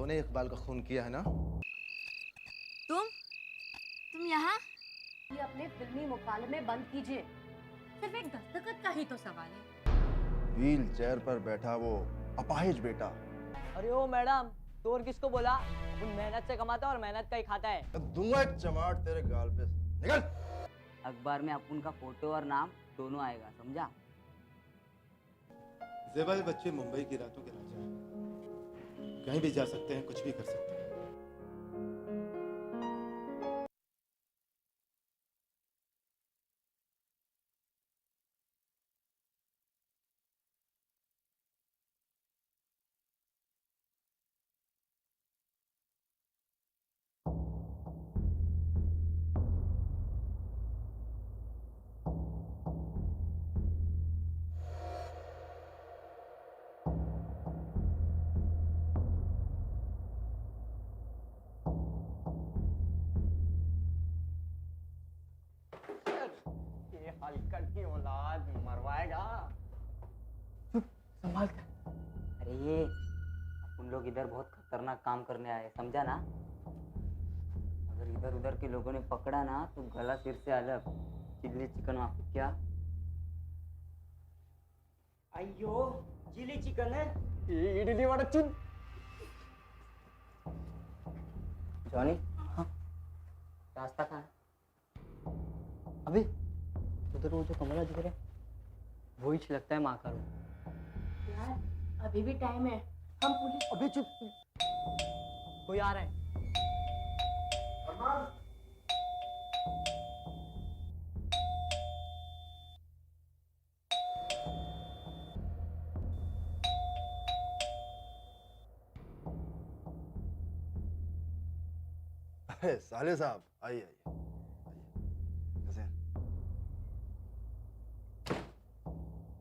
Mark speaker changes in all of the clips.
Speaker 1: ने इकबाल का खून किया है ना?
Speaker 2: तुम यहाँ?
Speaker 3: ये अपने फिल्मी मुकालमे बंद कीजिए। सिर्फ एक दस्तखत का ही तो सवाल है।
Speaker 1: व्हील चेयर पर बैठा वो अपाहिज बेटा।
Speaker 4: अरे ओ मैडम, चोर किसको बोला? अपन मेहनत से कमाता है और मेहनत का ही खाता है।
Speaker 1: दूंगा एक चमाट तेरे गाल पे। निकल।
Speaker 4: अखबार में अपन का फोटो और नाम दोनों आएगा, समझा?
Speaker 5: ज़ेबा ये बच्चे मुंबई की रातों के राजा हैं। कहीं भी जा सकते हैं, कुछ भी कर सकते हैं।
Speaker 4: ये हलकट की औलाद मरवाएगा। संभाल कर। अरे ये अपन लोग इधर बहुत खतरनाक काम करने आए, समझा ना? अगर इधर उधर के लोगों ने पकड़ा ना तो गला सिर से अलग। चिल्ली चिकन माफी क्या? अयो चिली चिकन है, इडली वड़ा चुन। जॉनी, हाँ रास्ता कहाँ है? अभी उधर वो जो कमरा दिख रहा है वो ही लगता है माँ का रूम।
Speaker 3: यार अभी भी टाइम है, हम पुलिस।
Speaker 4: अबे चुप, कोई आ रहा है।
Speaker 1: अरे साले साहब, आइए आइए आइए। कैसे हैं?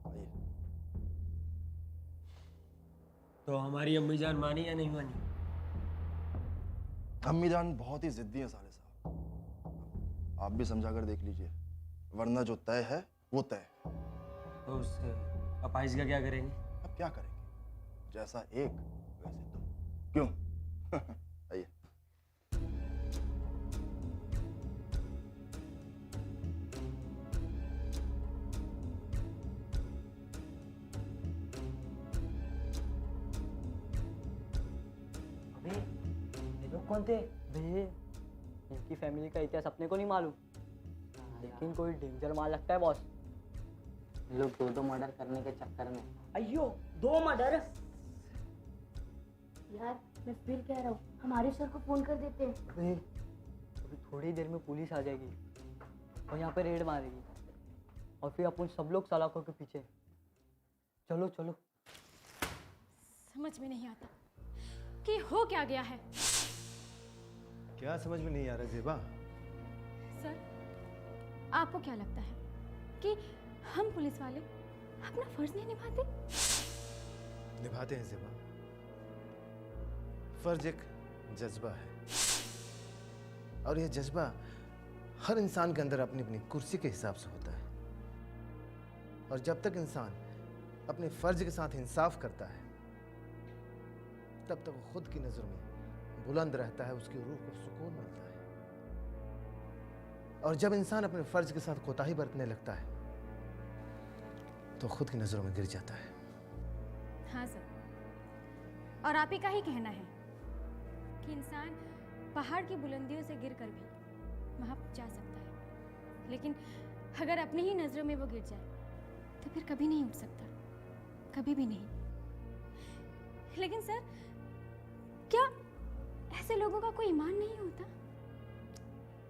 Speaker 1: आइए।
Speaker 6: तो हमारी अम्मी जान मानी या नहीं मानी?
Speaker 1: अम्मी जान बहुत ही जिद्दी हैं साले साहब। आप भी समझा कर देख लीजिए, वरना जो तय है वो तय है।
Speaker 6: तो उस अपाहिज का क्या करेंगे?
Speaker 1: अब क्या करेंगे? जैसा एक वैसे दो। क्यों? आइए।
Speaker 4: अबे ये लोग कौन थे? बे इनकी फैमिली का इतिहास अपने को नहीं मालूम, लेकिन कोई डेंजर माल लगता है बॉस। लोग दो मर्डर करने के चक्कर में। अयो 2 मर्डर?
Speaker 3: यार मैं फिर कह रहा हूँ, हमारे सर को फोन कर देते हैं।
Speaker 4: अबे अभी थोड़ी देर में पुलिस आ जाएगी और यहाँ पे रेड मारेगी और फिर अपन सब लोग सलाखों के पीछे। चलो चलो।
Speaker 2: समझ में नहीं आता कि हो क्या गया है।
Speaker 5: क्या समझ में नहीं आ रहा ज़ेबा?
Speaker 2: सर, आपको क्या लगता है कि हम पुलिस वाले अपना फर्ज नहीं निभाते?
Speaker 5: निभाते हैं ज़ेबा। फर्ज एक जज्बा है और यह जज्बा हर इंसान के अंदर अपनी अपनी कुर्सी के हिसाब से होता है। और जब तक इंसान अपने फर्ज के साथ इंसाफ करता है तब तक वो खुद की नजर में बुलंद रहता है, उसकी रूह को सुकून मिलता है। और जब इंसान अपने फर्ज के साथ कोताही बरतने लगता है तो खुद की नजरों में गिर जाता है।
Speaker 2: हाँ सर, और आप ही का ही कहना है कि इंसान पहाड़ की बुलंदियों से गिरकर भी वहां जा सकता है, लेकिन अगर अपनी ही नजरों में वो गिर जाए तो फिर कभी नहीं उठ सकता, कभी भी नहीं। लेकिन सर, क्या ऐसे लोगों का कोई ईमान नहीं होता?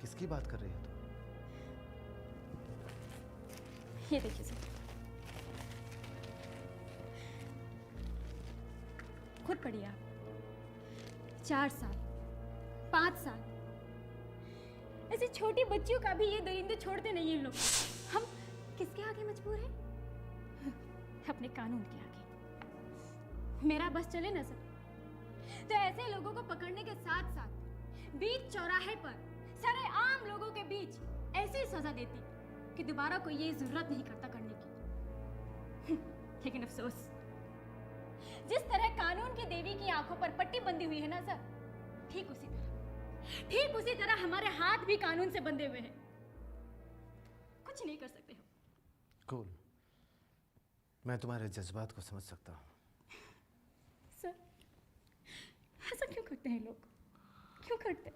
Speaker 5: किसकी बात कर रही हो तुम?
Speaker 2: ये देखिए सर, खुद पढ़िए आप। 4 साल, 5 साल, ऐसे छोटी बच्चियों का भी ये दरिंदे छोड़ते नहीं हैं लोग। हम किसके आगे मजबूर हैं? अपने कानून के आगे। मेरा बस चले ना सर, तो ऐसे लोगों को पकड़ने के साथ साथ बीच चौराहे पर सरेआम लोगों के बीच ऐसी सजा देती कि दोबारा कोई ये जरूरत नहीं करता करने की। लेकिन अफसोस, जिस तरह कानून की देवी की आंखों पर पट्टी बंधी हुई है ना सर, ठीक उसी तरह हमारे हाथ भी कानून से बंधे हुए हैं। कुछ नहीं कर सकते हो।
Speaker 5: कूल, मैं तुम्हारे जज्बात को समझ सकता हूँ।
Speaker 2: सर, ऐसा क्यों करते हैं लोग? क्यों करते?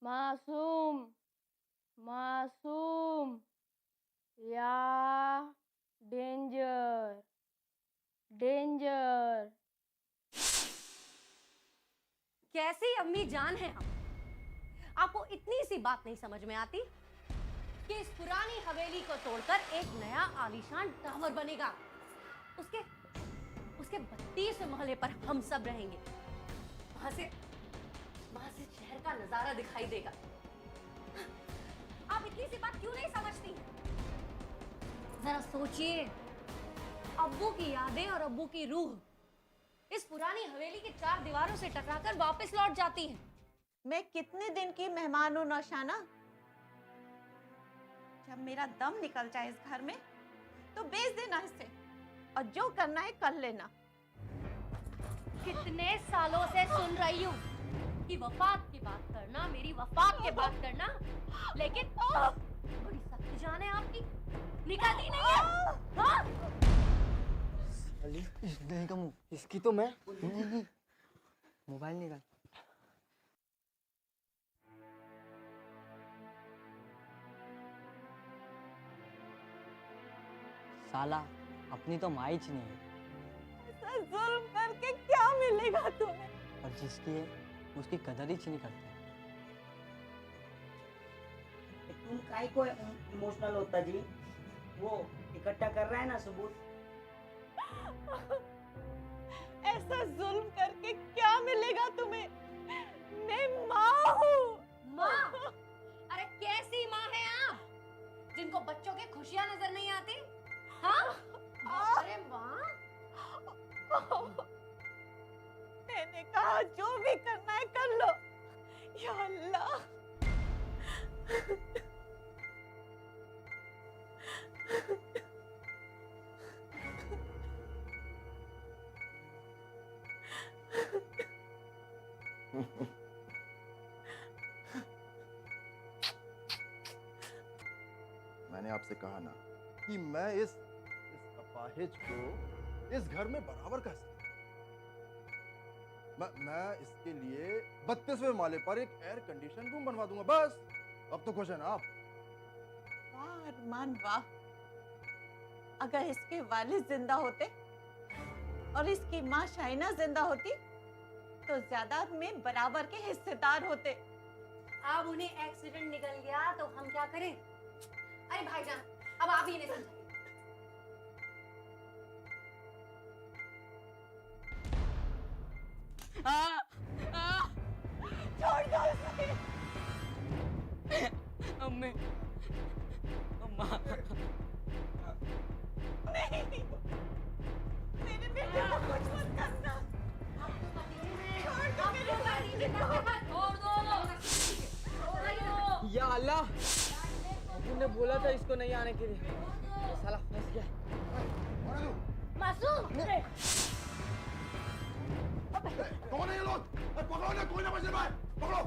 Speaker 3: मासूम, मासूम या डेंजर, डेंजर। कैसी अम्मी जान है आप? आपको इतनी सी बात नहीं समझ में आती कि इस पुरानी हवेली को तोड़कर एक नया आलीशान टावर बनेगा। उसके 32 महले पर हम सब रहेंगे। वहां से शहर का नजारा दिखाई देगा। आप इतनी सी बात क्यों नहीं समझती? जरा सोचिए, अब्बू की यादें और अब्बू की रूह इस पुरानी हवेली की 4 दीवारों से टकराकर वापस लौट जाती हैं।
Speaker 7: मैं कितने दिन की मेहमान हूं नौशाना। जब मेरा दम निकल जाए इस घर में तो बेच देना इसे, और जो करना है कर लेना।
Speaker 3: कितने सालों से सुन रही हूँ कि वफात की बात करना, मेरी वफात की बात करना, लेकिन बड़ी सख्त जान है आपकी, निकलती नहीं है। हाँ?
Speaker 4: अली, नहीं का मुंह, इसकी तो मैं नहीं। मोबाइल निकाल। साला अपनी तो माइच नहीं है,
Speaker 7: ऐसा जुल्म करके क्या मिलेगा तुम्हें?
Speaker 4: और जिसकी है उसकी कदर ही नहीं करते।
Speaker 8: तुम काहे को इमोशनल होता जी? वो इकट्ठा कर रहा है ना सबूत।
Speaker 7: ऐसा जुल्म करके क्या मिलेगा तुम्हें? मैं माँ हूँ।
Speaker 3: माँ? अरे कैसी माँ है आप, जिनको बच्चों की खुशियाँ नजर नहीं आती? हाँ? अरे माँ,
Speaker 7: मैंने कहा जो भी करना है कर लो। या अल्लाह।
Speaker 1: मैंने आपसे कहा ना कि मैं इस अपाहिज को इस घर में बराबर कर सकता। मैं इसके लिए 32वें माले पर एक एयर कंडीशन रूम बनवा दूंगा, बस। अब तो खुश है ना आप?
Speaker 7: वाह अरमान वाह। अगर इसके वालिद जिंदा होते और इसकी माँ शाइना जिंदा होती तो जायदाद में बराबर के हिस्सेदार होते।
Speaker 3: अब उन्हें एक्सीडेंट निकल गया तो हम क्या करें? अरे भाईजान, अब आप ही इन्हें समझाइए।
Speaker 7: छोड़ दो उसे।
Speaker 4: अम्मी, अम्मा,
Speaker 7: नहीं, मेरे बेटे को कुछ मत करना। छोड़ दो मेरे बेटे को।
Speaker 4: या अल्लाह, अब्बू ने बोला था इसको नहीं आने के लिए। ये साला फंस गया।
Speaker 3: मासूम,
Speaker 1: कौन है ये लोग? पकड़ो ना, कोई ना बचे भाई, पकड़ो।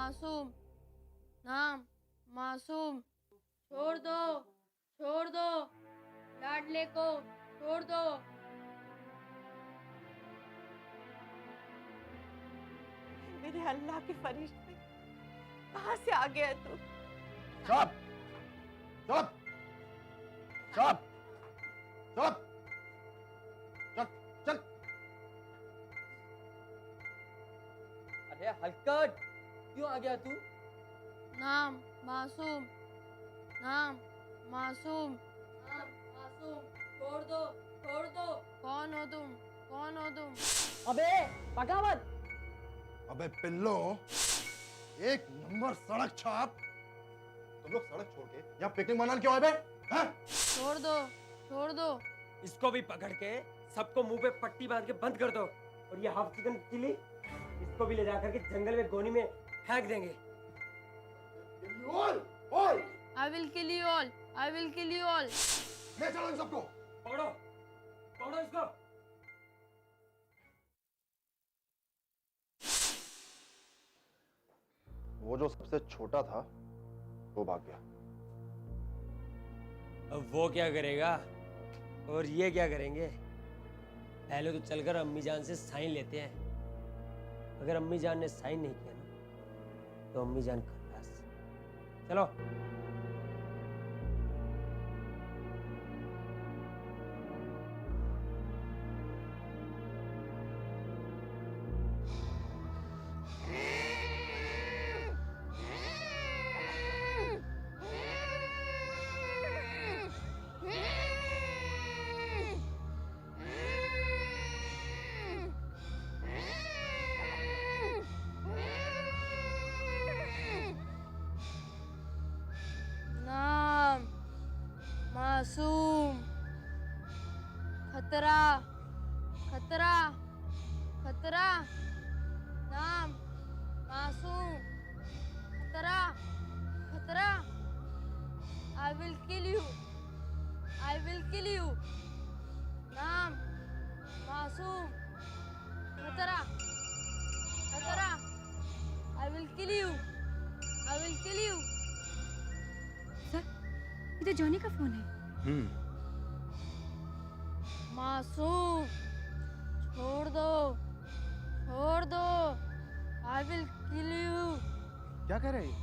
Speaker 9: मासूम। नाम मासूम। छोड़ दो, छोड़ दो, लाडले को छोड़ दो।
Speaker 7: मेरे अल्लाह के फरिश्ते, कहाँ से आ गया तू?
Speaker 1: चुप चुप चुप चुप चल चल।
Speaker 4: अरे हलकट, क्यों आ गया तू?
Speaker 9: नाम मासूम। नाम मासूम। नाम मासूम। छोड़ दो, छोड़ दो। कौन हो तुम? कौन हो तुम?
Speaker 4: अबे बगावत।
Speaker 1: अबे पिल्लो, एक नंबर सड़क छाप। तुम लोग सड़क छोड़ के यहाँ पिकनिक मनाने क्यों आए बे? हैं?
Speaker 9: छोड़ दो, छोड़ दो।
Speaker 6: इसको भी पकड़ के सबको मुंह पे पट्टी बांध के बंद कर दो। और ये हाफ चिकन चिली इसको भी ले जाकर के जंगल में गोनी में फेंक देंगे।
Speaker 1: ओल, ओल,
Speaker 9: I will kill you all. I will kill you all.
Speaker 1: ले चलो इन सबको।
Speaker 6: पकड़ो, पकड़ो इसको।
Speaker 1: वो जो सबसे छोटा था वो भाग गया।
Speaker 6: अब वो क्या करेगा और ये क्या करेंगे? पहले तो चलकर अम्मी जान से साइन लेते हैं। अगर अम्मी जान ने साइन नहीं किया ना तो अम्मी जान खलास। चलो।
Speaker 9: नाम मासूम। खतरा, खतरा, खतरा। नाम मासूम। खतरा, खतरा। I will kill you. I will kill you. नाम मासूम। खतरा, खतरा। I will kill you. I will kill you.
Speaker 2: Sir, ये तो जॉनी का फोन है।
Speaker 9: मासूम, छोड़ दो, छोड़ दो। I will kill you.
Speaker 1: क्या कह रहे हैं?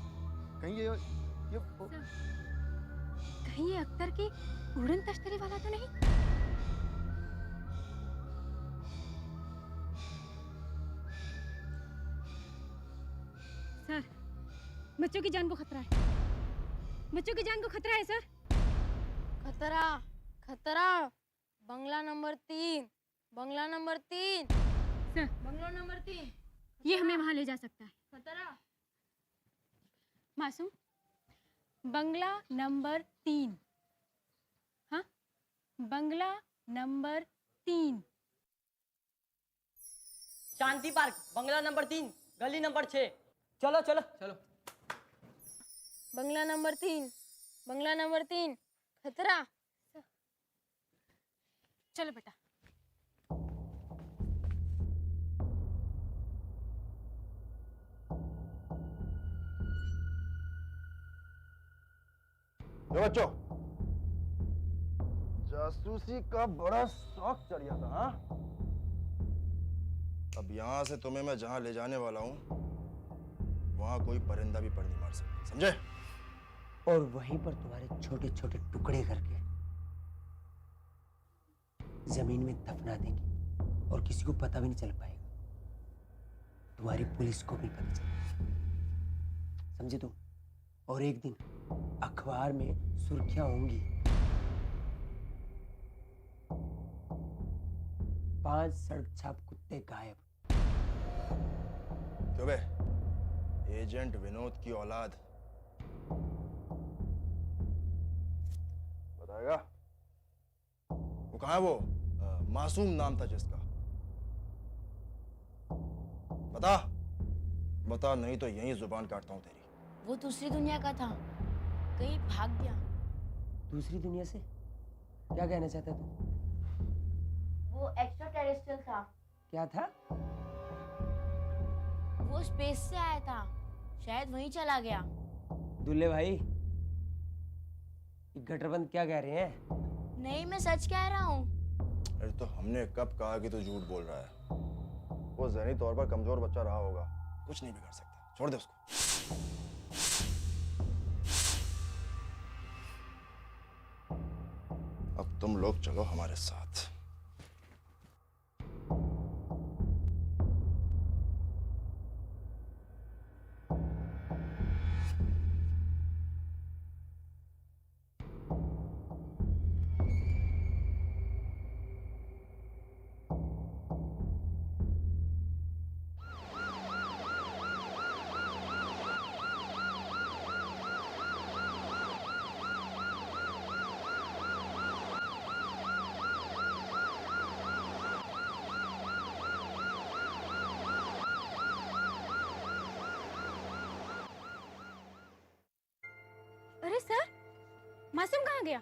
Speaker 1: कहीं ये
Speaker 2: कहीं ये अख्तर की उड़न तश्तरी वाला तो नहीं? सर, बच्चों की जान को खतरा है। बच्चों की जान को खतरा है सर।
Speaker 9: खतरा, खतरा। बंगला नंबर 3। बंगला नंबर 3।
Speaker 2: सर,
Speaker 9: बंगला नंबर 3।
Speaker 2: ये हमें वहां ले जा सकता है।
Speaker 9: खतरा।
Speaker 2: मासूम, बंगला नंबर 3। हाँ, बंगला नंबर 3।
Speaker 4: शांति पार्क, बंगला नंबर 3, गली नंबर 6। चलो चलो चलो।
Speaker 9: बंगला नंबर 3। बंगला नंबर 3। खतरा।
Speaker 2: चलो बेटा।
Speaker 1: यो बच्चों, जासूसी का बड़ा शौक चढ़ गया था, हाँ? अब यहाँ से तुम्हें मैं जहाँ ले जाने वाला हूँ वहाँ कोई परिंदा भी पर नहीं मार सकता, समझे?
Speaker 6: और वहीं पर तुम्हारे छोटे छोटे टुकड़े करके जमीन में दफना देगी और किसी को पता भी नहीं चल पाएगा। तुम्हारी पुलिस को भी पता चलेगा, समझे तुम? और एक दिन अखबार में सुर्खियां होंगी, 5 सड़क छाप कुत्ते गायब।
Speaker 1: क्यों बे? एजेंट विनोद की औलाद बताएगा? वो कहाँ है? वो मासूम नाम था जिसका। बता, बता, नहीं तो यहीं जुबान काटता हूँ तेरी।
Speaker 10: वो दूसरी दुनिया का था, कहीं भाग गया।
Speaker 6: दूसरी दुनिया से? क्या कहना चाहता तू?
Speaker 10: वो एक्स्ट्रा टेरेस्ट्रियल था।
Speaker 6: क्या था?
Speaker 10: वो स्पेस से आया था। शायद वहीं चला गया।
Speaker 6: दुल्ले भाई, ये गटरबंद क्या कह रहे हैं?
Speaker 10: नहीं, मैं सच कह रहा हूँ।
Speaker 1: अरे तो हमने कब कहा कि तू झूठ बोल रहा है? वो ज़हनी तौर पर कमजोर बच्चा रहा होगा, कुछ नहीं बिगड़ सकता, छोड़ दे उसको। अब तुम लोग चलो हमारे साथ।
Speaker 2: अरे सर, मासूम कहाँ गया?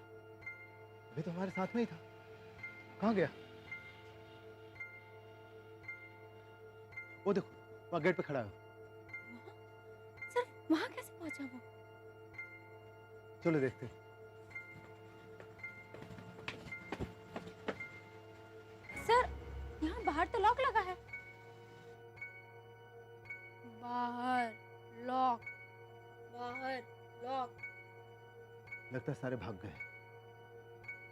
Speaker 5: अभी तो हमारे साथ में ही था, कहाँ गया? वो देखो, वहाँ गेट पे खड़ा है।
Speaker 2: सर, वहाँ कैसे पहुंचा वो?
Speaker 5: चलो देखते हैं।
Speaker 2: सर, यहाँ बाहर तो लॉक लगा है।
Speaker 9: बाहर लॉक, बाहर लॉक।
Speaker 5: लगता है सारे भाग गए।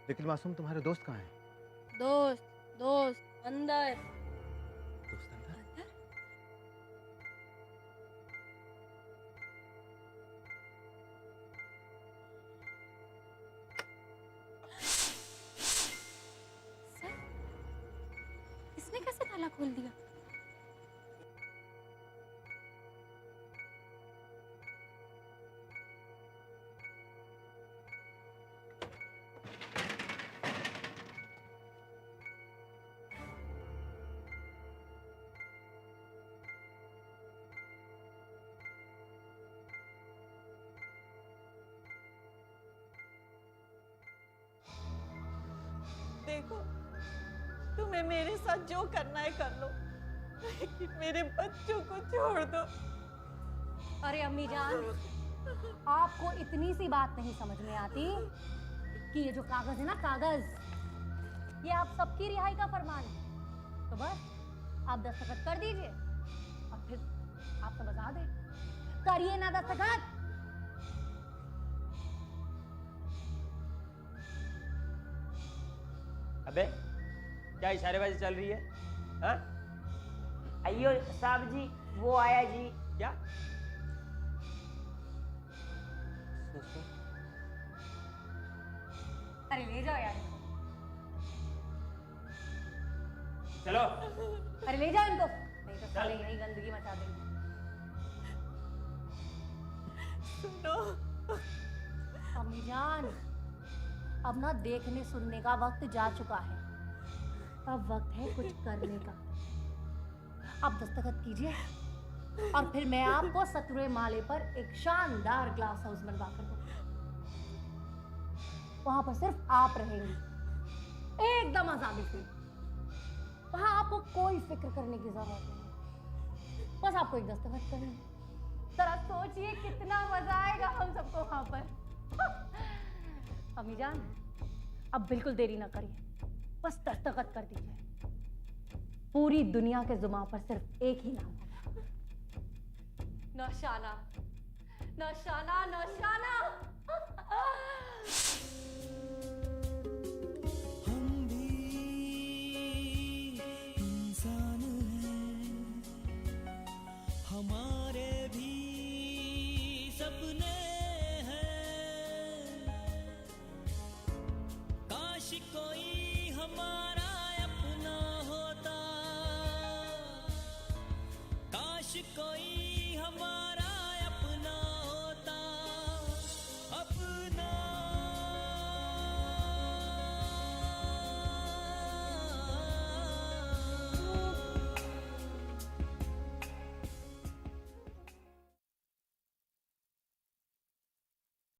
Speaker 5: लेकिन मासूम, तुम्हारे दोस्त कहाँ हैं?
Speaker 9: दोस्त, दोस्त अंदर।
Speaker 5: दोस्त अंदर?
Speaker 2: सर, इसने कैसे ताला खोल दिया?
Speaker 7: देखो, तुम्हें मेरे साथ जो करना है कर लो, लेकिन मेरे बच्चों को छोड़ दो।
Speaker 3: अरे अम्मी जान, आपको इतनी सी बात नहीं समझ में आती कि ये जो कागज है ना, कागज, ये आप सबकी रिहाई का फरमान है। तो बस आप दस्तखत कर दीजिए और फिर आप सब आजाद हैं। करिए ना दस्तखत।
Speaker 6: अबे, क्या इशारेबाजी चल रही है? हाँ?
Speaker 8: अयो साहब जी, वो आया जी।
Speaker 6: क्या?
Speaker 3: अरे ले जाओ यार,
Speaker 6: चलो।
Speaker 3: अरे ले जाओ इनको, नहीं तो साले यही गंदगी मचा देंगे।
Speaker 7: सुनो,
Speaker 3: अम्मी जान, अब ना देखने सुनने का वक्त जा चुका है, अब वक्त है कुछ करने का। आप दस्तखत कीजिए और फिर मैं आपको 17वें माले पर एक शानदार ग्लास हाउस बनवा कर दूंगा। वहां पर सिर्फ आप रहेंगी, एकदम आजादी से। वहां आपको कोई फिक्र करने की जरूरत नहीं, बस आपको एक दस्तखत करनी है। जरा सोचिए कितना मजा आएगा हम सबको वहां पर। अम्मी जान, अब बिल्कुल देरी ना करिए, बस दस्तखत कर दीजिए। पूरी दुनिया के जुबान पर सिर्फ एक ही नाम है, नौशाना, नौशाना, नौशाना।
Speaker 11: हम भी इंसान हैं, हमारे भी सपने हैं। काश कोई हमारा अपना होता, काश कोई हमारा